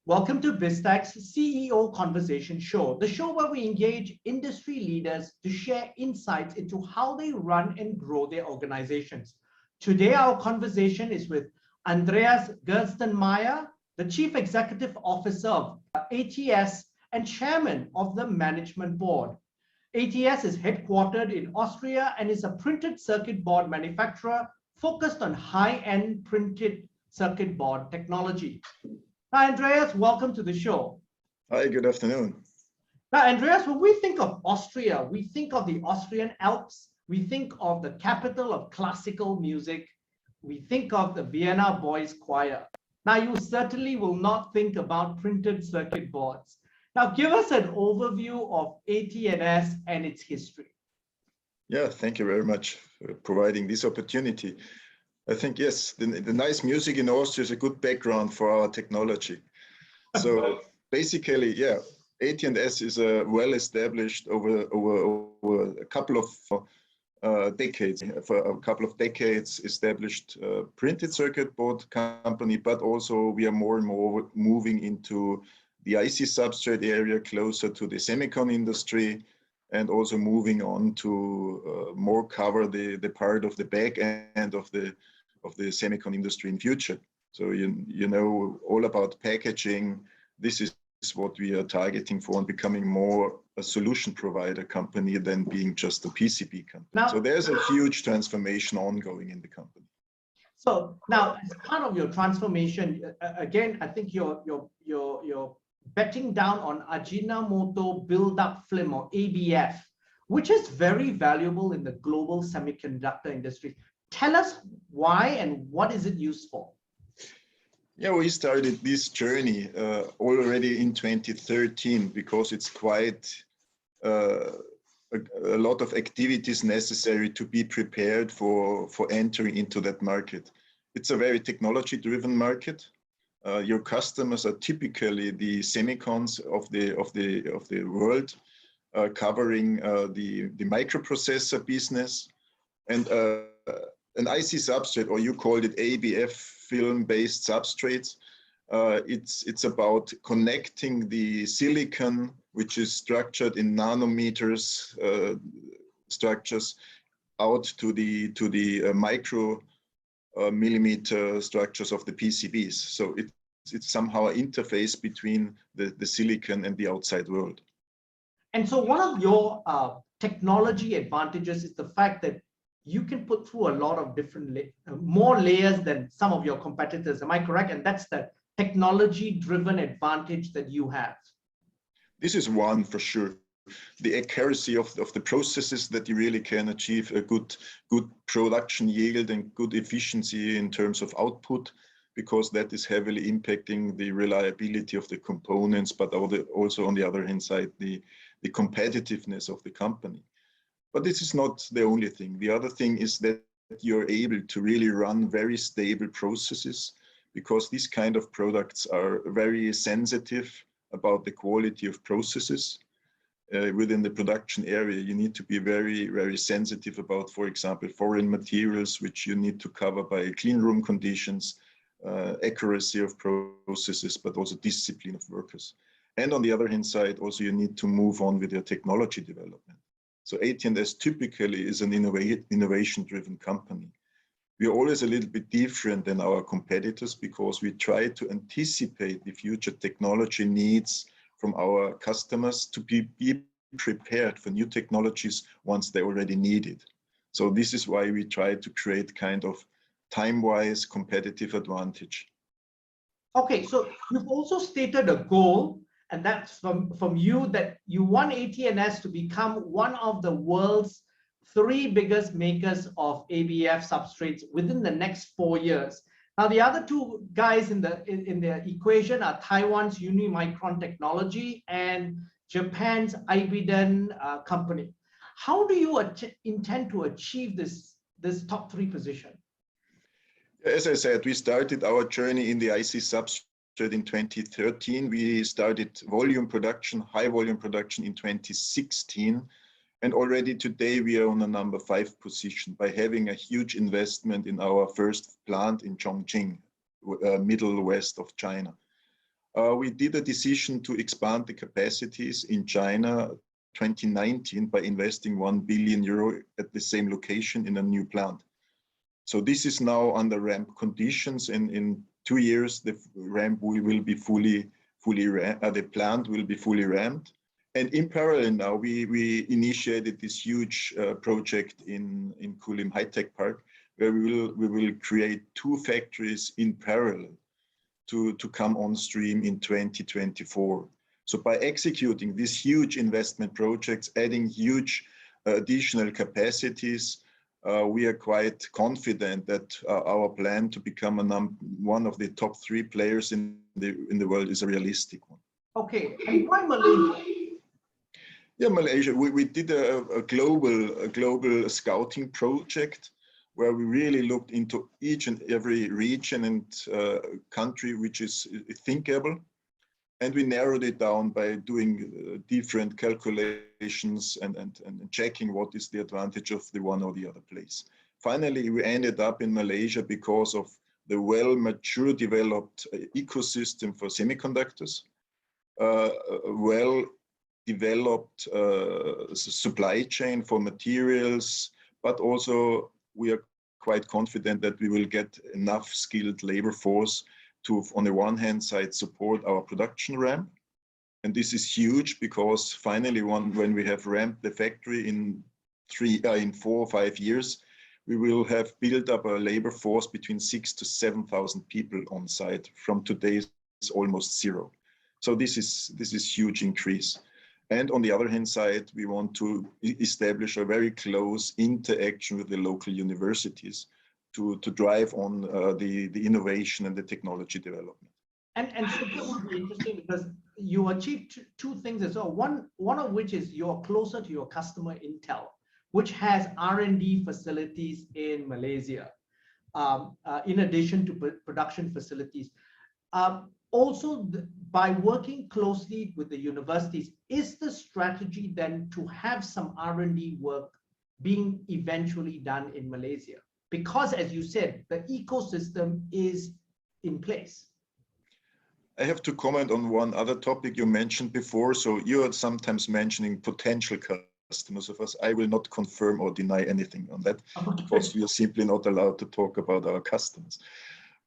Welcome to BizTech's CEO Conversation Show, the show where we engage industry leaders to share insights into how they run and grow their organizations. Today, our conversation is with Andreas Gerstenmayer, the Chief Executive Officer of AT&S and Chairman of the Management Board. AT&S is headquartered in Austria and is a printed circuit board manufacturer focused on high-end printed circuit board technology. Now, Andreas, welcome to the show. Hi, good afternoon. Now, Andreas, when we think of Austria, we think of the Austrian Alps, we think of the capital of classical music, we think of the Vienna Boys Choir. Now, you certainly will not think about printed circuit boards. Now, give us an overview of AT&S and its history. Yeah, thank you very much for providing this opportunity. I think, yes, the nice music in Austria is a good background for our technology. So basically, yeah, AT&S is a well-established over a couple of decades, for a couple of decades established printed circuit board company, but also we are more and more moving into the IC substrate area closer to the semicon industry, and also moving on to more cover the part of the back end of the semicon industry in future. So you know all about packaging. This is what we are targeting for, and becoming more a solution provider company than being just a PCB company. Now, so there's a huge transformation ongoing in the company. So now, as part of your transformation, again, I think you're betting down on Ajinomoto build-up film, or ABF, which is very valuable in the global semiconductor industry. Tell us why and what is it used for? Yeah, we started this journey already in 2013 because it's quite a lot of activities necessary to be prepared for entering into that market. It's a very technology-driven market. Your customers are typically the semicons of the world, covering the microprocessor business, and an IC substrate, or you called it ABF film-based substrates. It's about connecting the silicon, which is structured in nanometers structures, out to the micro millimeter structures of the PCBs. So it's somehow an interface between the silicon and the outside world. And so one of your technology advantages is the fact that you can put through a lot of different, more layers than some of your competitors. Am I correct? And that's the technology-driven advantage that you have. This is one for sure. The accuracy of the processes that you really can achieve a good production yield and good efficiency in terms of output, because that is heavily impacting the reliability of the components, but also on the other hand side, the competitiveness of the company. But this is not the only thing. The other thing is that you're able to really run very stable processes, because these kind of products are very sensitive about the quality of processes. Within the production area, you need to be very, very sensitive about, for example, foreign materials, which you need to cover by clean room conditions, accuracy of processes, but also discipline of workers. And on the other hand side, also you need to move on with your technology development. So AT&S typically is an innovation-driven company. We are always a little bit different than our competitors because we try to anticipate the future technology needs from our customers to be prepared for new technologies once they already need it. So this is why we try to create kind of time-wise competitive advantage. Okay, so you've also stated a goal, and that's from you, that you want AT&S to become one of the world's 3 biggest makers of ABF substrates within the next 4 years. Now, the other 2 guys in the equation are Taiwan's Unimicron Technology and Japan's Ibiden company. How do you intend to achieve this top 3 position? As I said, we started our journey in the IC substrate in 2013. We started volume production, high volume production in 2016. And already today we are on a number 5 position by having a huge investment in our first plant in Chongqing, middle west of China. We did a decision to expand the capacities in China 2019 by investing 1 billion euro at the same location in a new plant. So this is now under ramp conditions, and in 2 years the ramp will be the plant will be fully ramped. And in parallel now we initiated this huge project in Kulim High Tech Park, where we will create 2 factories in parallel to come on stream in 2024. So by executing these huge investment projects, adding huge additional capacities, we are quite confident that our plan to become one of the top 3 players in the world is a realistic one. Okay, and why Malaysia? Yeah, Malaysia. We did a global scouting project where we really looked into each and every region and country which is thinkable. And we narrowed it down by doing different calculations and checking what is the advantage of the one or the other place. Finally, we ended up in Malaysia because of the well-mature developed ecosystem for semiconductors, well-developed supply chain for materials, but also we are quite confident that we will get enough skilled labor force to, on the one hand side, support our production ramp. And this is huge because finally, when we have ramped the factory in 4 or 5 years, we will have built up a labor force between 6,000 to 7,000 people on site from today's almost 0. So this is huge increase. And on the other hand side, we want to establish a very close interaction with the local universities to drive on the innovation and the technology development. And so that would be interesting because you achieved 2 things as well. One of which is you're closer to your customer Intel, which has R&D facilities in Malaysia, in addition to production facilities. Also, by working closely with the universities, is the strategy then to have some R&D work being eventually done in Malaysia? Because, as you said, the ecosystem is in place. I have to comment on one other topic you mentioned before. So you are sometimes mentioning potential customers of us. I will not confirm or deny anything on that, because we are simply not allowed to talk about our customers.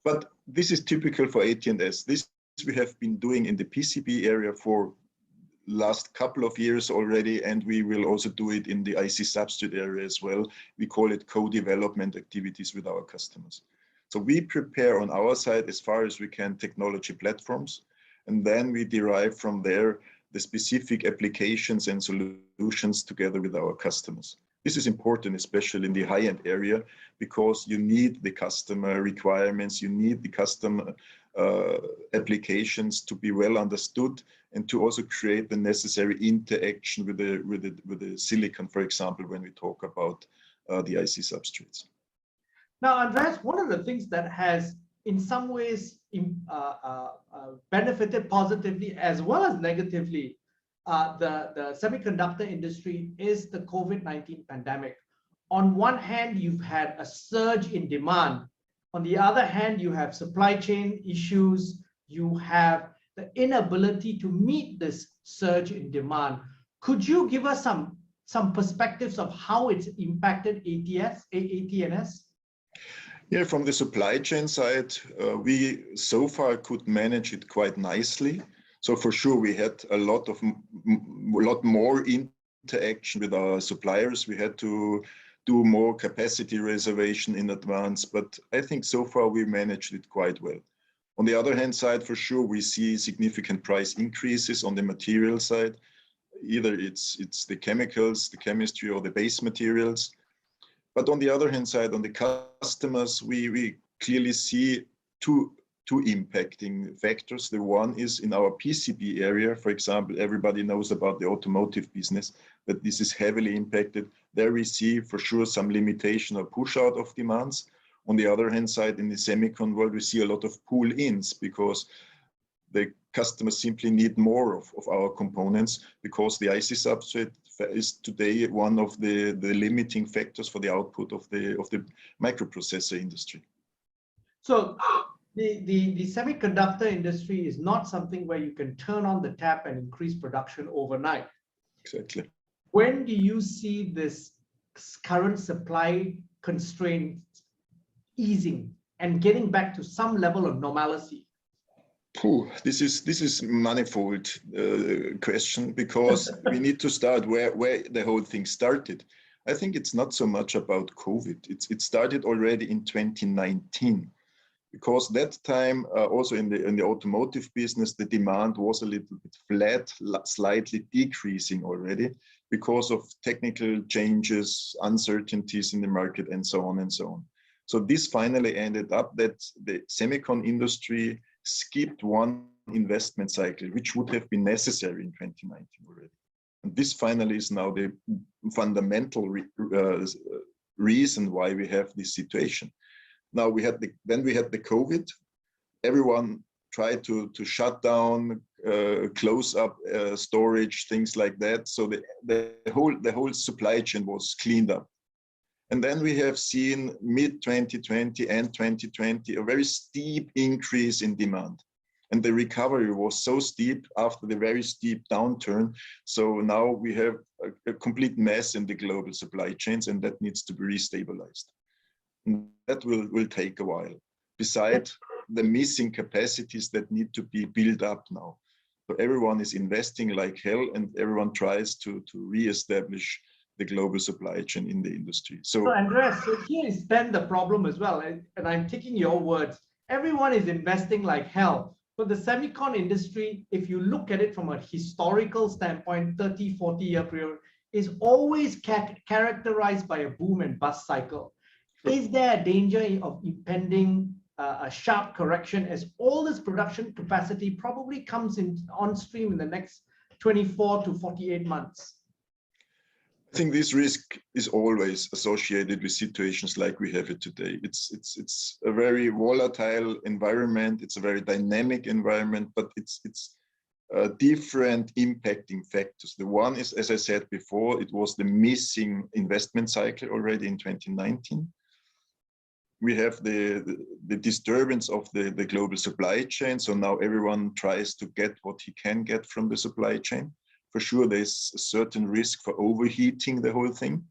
But this is typical for AT&S. This we have been doing in the PCB area for last couple of years already, and we will also do it in the IC substrate area as well. We call it co-development activities with our customers. So we prepare on our side as far as we can technology platforms, and then we derive from there the specific applications and solutions together with our customers. This is important, especially in the high-end area, because you need the customer requirements, you need the customer applications to be well understood, and to also create the necessary interaction with the silicon, for example, when we talk about the IC substrates. Now, Andreas, one of the things that has in some ways benefited positively as well as negatively the semiconductor industry is the COVID-19 pandemic. On one hand, you've had a surge in demand. On the other hand, you have supply chain issues. You have the inability to meet this surge in demand. Could you give us some perspectives of how it's impacted AT&S? Yeah, from the supply chain side, we so far could manage it quite nicely. So for sure, we had a lot more interaction with our suppliers. We had to do more capacity reservation in advance, but I think so far we managed it quite well. On the other hand side, for sure, we see significant price increases on the material side. Either it's the chemicals, the chemistry, or the base materials. But on the other hand side, on the customers, we clearly see two impacting factors. The one is in our PCB area. For example, everybody knows about the automotive business, but this is heavily impacted. There we see for sure some limitation or push out of demands. On the other hand side, in the semicon world, we see a lot of pull-ins because the customers simply need more of our components, because the IC substrate is today one of the limiting factors for the output of the microprocessor industry. So The semiconductor industry is not something where you can turn on the tap and increase production overnight. Exactly. When do you see this current supply constraints easing and getting back to some level of normalcy? This is manifold question, because we need to start where the whole thing started. I think it's not so much about COVID. It started already in 2019, because that time also in the automotive business, the demand was a little bit flat, slightly decreasing already because of technical changes, uncertainties in the market, and so on and so on. So this finally ended up that the semicon industry skipped one investment cycle, which would have been necessary in 2019 already. And this finally is now the fundamental reason why we have this situation. Now then we had the COVID. Everyone tried to shut down, close up storage, things like that. So the whole supply chain was cleaned up. And then we have seen mid 2020 and 2020 a very steep increase in demand. And the recovery was so steep after the very steep downturn. So now we have a complete mess in the global supply chains, and that needs to be restabilized. And that will take a while, besides the missing capacities that need to be built up now. So everyone is investing like hell, and everyone tries to reestablish the global supply chain in the industry. So Andreas, so here is then the problem as well, and I'm taking your words. Everyone is investing like hell, but the semicon industry, if you look at it from a historical standpoint, 30, 40-year period, is always characterized by a boom and bust cycle. Is there a danger of impending a sharp correction as all this production capacity probably comes in on stream in the next 24 to 48 months? I think this risk is always associated with situations like we have it today. It's a very volatile environment. It's a very dynamic environment, but it's different impacting factors. The one is, as I said before, it was the missing investment cycle already in 2019. We have the disturbance of the global supply chain. So now everyone tries to get what he can get from the supply chain. For sure, there's a certain risk for overheating the whole thing.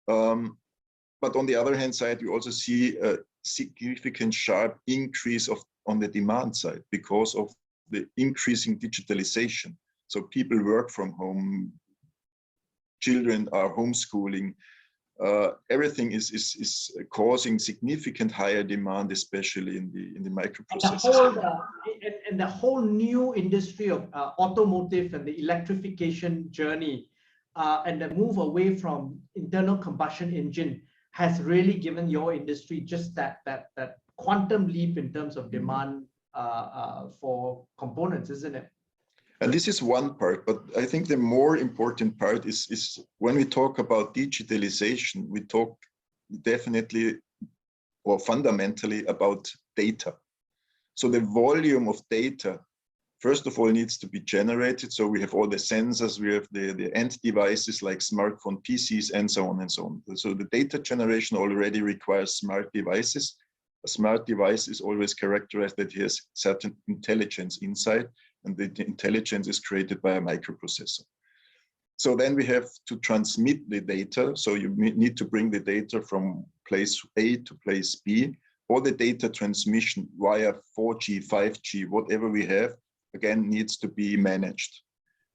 But on the other hand side, we also see a significant sharp increase on the demand side because of the increasing digitalization. So people work from home, children are homeschooling. Everything is causing significant higher demand, especially in the microprocessors. And the whole new industry of automotive and the electrification journey and the move away from internal combustion engine has really given your industry just that quantum leap in terms of demand for components, isn't it? And this is one part, but I think the more important part is when we talk about digitalization, we talk definitely or fundamentally about data. So the volume of data, first of all, needs to be generated. So we have all the sensors, we have the end devices like smartphone, PCs, and so on and so on. So the data generation already requires smart devices. A smart device is always characterized that it has certain intelligence inside, and the intelligence is created by a microprocessor. So then we have to transmit the data. So you need to bring the data from place A to place B, or the data transmission via 4G, 5G, whatever we have, again, needs to be managed.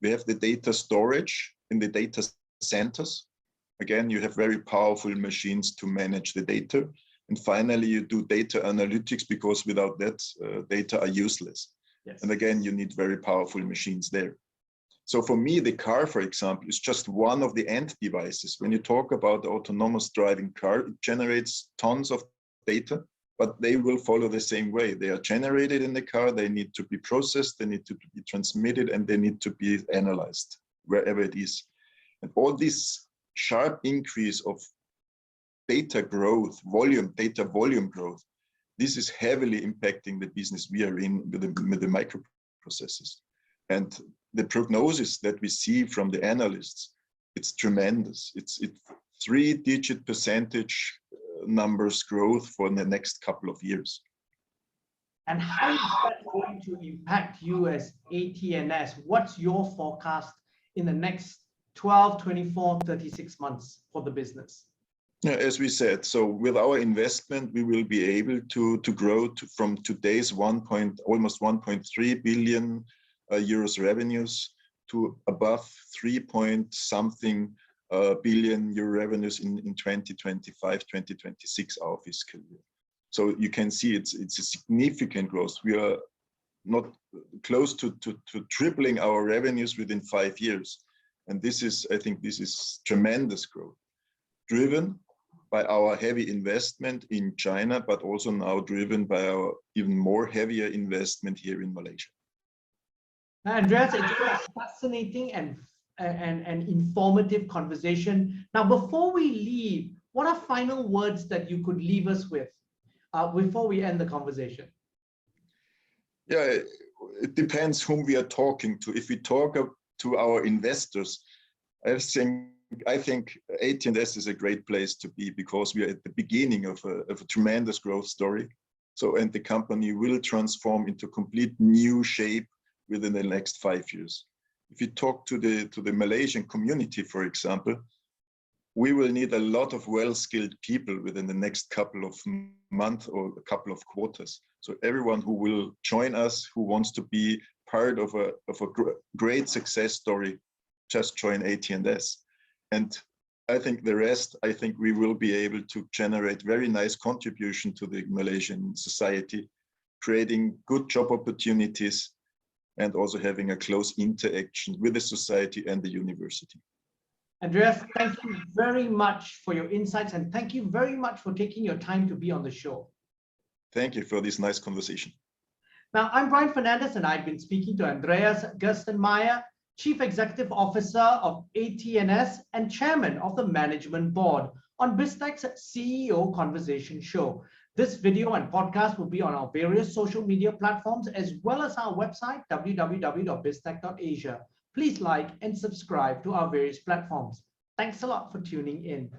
We have the data storage in the data centers. Again, you have very powerful machines to manage the data. And finally, you do data analytics, because without that, data are useless. Yes. And again, you need very powerful machines there. So for me, the car, for example, is just one of the end devices. When you talk about the autonomous driving car, it generates tons of data, but they will follow the same way. They are generated in the car, they need to be processed, they need to be transmitted, and they need to be analyzed wherever it is. And all this sharp increase of data growth, data volume growth, this is heavily impacting the business we are in with the microprocessors. And the prognosis that we see from the analysts, it's tremendous. It's 3-digit percentage numbers growth for the next couple of years. And how is that going to impact you as AT&S? What's your forecast in the next 12, 24, 36 months for the business? Yeah, as we said, so with our investment, we will be able to grow from today's almost 1.3 billion euros revenues to above 3-point-something billion euro revenues in 2025, 2026, our fiscal year. So you can see it's a significant growth. We are not close to tripling our revenues within 5 years. And I think this is tremendous growth, driven by our heavy investment in China, but also now driven by our even more heavier investment here in Malaysia. Andreas, it's been a fascinating and informative conversation. Now, before we leave, what are final words that you could leave us with before we end the conversation? Yeah, it depends whom we are talking to. If we talk to our investors, I think AT&S is a great place to be, because we are at the beginning of a tremendous growth story. So, and the company will transform into complete new shape within the next 5 years. If you talk to the Malaysian community, for example, we will need a lot of well-skilled people within the next couple of months or a couple of quarters. So everyone who will join us, who wants to be part of a great success story, just join AT&S. And I think the rest, I think we will be able to generate very nice contribution to the Malaysian society, creating good job opportunities, and also having a close interaction with the society and the university. Andreas, thank you very much for your insights, and thank you very much for taking your time to be on the show. Thank you for this nice conversation. Now, I'm Brian Fernandez, and I've been speaking to Andreas Gerstenmayer, Chief Executive Officer of AT&S and Chairman of the Management Board, on BizTech's CEO Conversation Show. This video and podcast will be on our various social media platforms, as well as our website, www.biztech.asia. Please like and subscribe to our various platforms. Thanks a lot for tuning in.